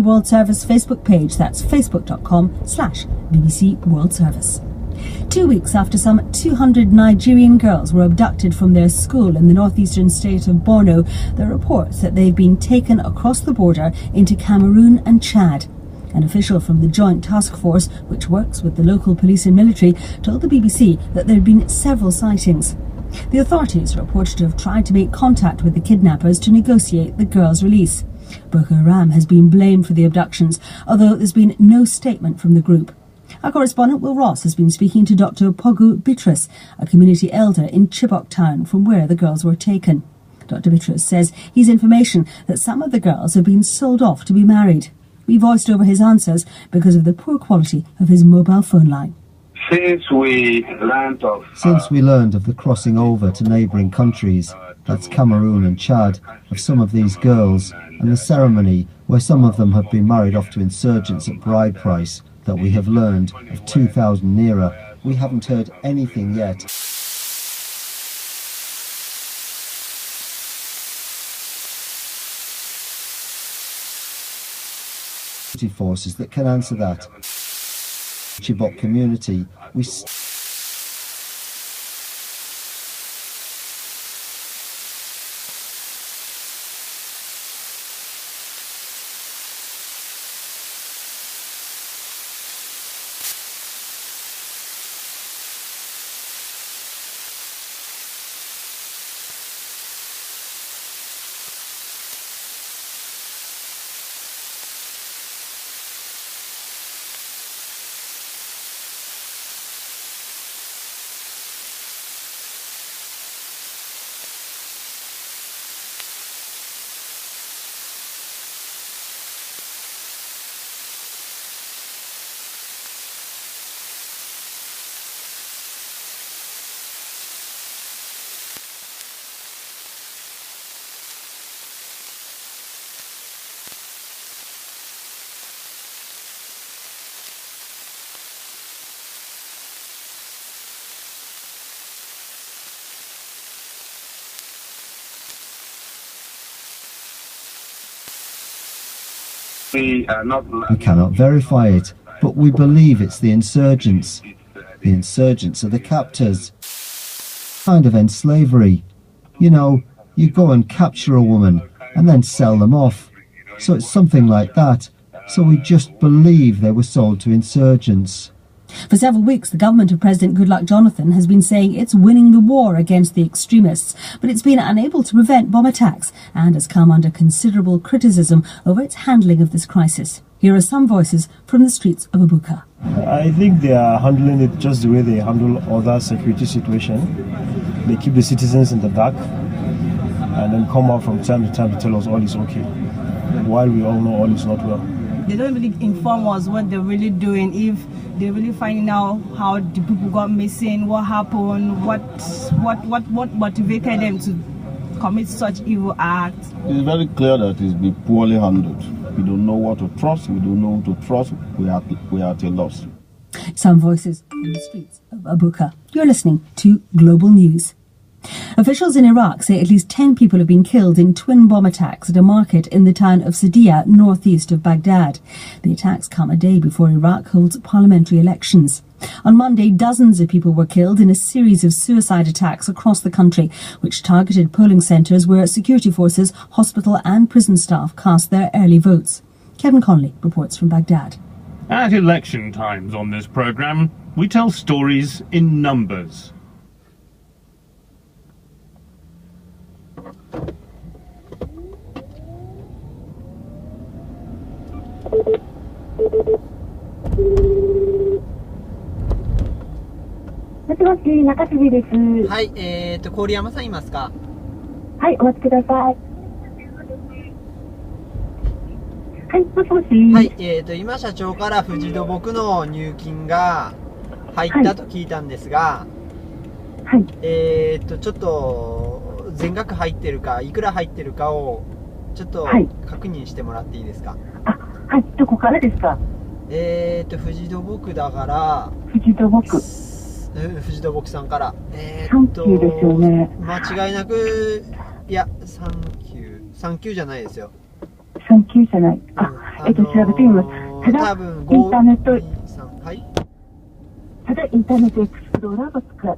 BBC World Service Facebook page. That's facebook.com/BBC World Service. 2 weeks after some 200 Nigerian girls were abducted from their school in the northeastern state of Borno, there are reports that they've been taken across the border into Cameroon and Chad. An official from the Joint Task Force, which works with the local police and military, told the BBC that there had been several sightings. The authorities are reported to have tried to make contact with the kidnappers to negotiate the girls' release. Boko Haram has been blamed for the abductions, although there's been no statement from the group. Our correspondent Will Ross has been speaking to Dr. Pogu Bitrus, a community elder in Chibok town, from where the girls were taken. Dr. Bitrus says he's information that some of the girls have been sold off to be married. We voiced over his answers because of the poor quality of his mobile phone line. Since we learned of the crossing over to neighbouring countries, that's Cameroon and Chad, of some of these girls, and the ceremony where some of them have been married off to insurgents at bride price, that we have learned of 2,000 naira, we haven't heard anything yet. Forces that can answer that. Chibok community, we cannot verify it, but we believe it's the insurgents. The insurgents are the captors. Kind of end slavery. You know, you go and capture a woman and then sell them off. So it's something like that. So we just believe they were sold to insurgents. For several weeks, the government of President Goodluck Jonathan has been saying it's winning the war against the extremists, but it's been unable to prevent bomb attacks and has come under considerable criticism over its handling of this crisis. Here are some voices from the streets of Abuka. I think they are handling it just the way they handle other security situations. They keep the citizens in the dark and then come out from time to time to tell us all is okay, while we all know all is not well. They don't really inform us what they're really doing, if they're really finding out how the people got missing, what happened, what motivated them to commit such evil acts. It's very clear that it's been poorly handled. We don't know what to trust, we don't know who to trust, we are at a loss. Some voices in the streets of Abuka. You're listening to Global News. Officials in Iraq say at least 10 people have been killed in twin bomb attacks at a market in the town of Sadia, northeast of Baghdad. The attacks come a day before Iraq holds parliamentary elections. On Monday, dozens of people were killed in a series of suicide attacks across the country, which targeted polling centres where security forces, hospital and prison staff cast their early votes. Kevin Conley reports from Baghdad. At election times on this programme, we tell stories in numbers.はい、郡山さんいますか？はい、お待ちください。はい、もしもし。はい、今社長から藤戸僕の入金が入ったと聞いたんですが、はい。ちょっと全額入ってるか、いくら入ってるかをちょっと確認してもらっていいですか？あ、はい、どこからですか？藤戸僕だから。藤戸僕。藤戸僕さんから。サンキューですよね。間違いなく、いや、サンキューじゃないですよ。産休じゃない。調べてみます。ただ、多分インターネット、はい。ただインターネットエクスプローラーが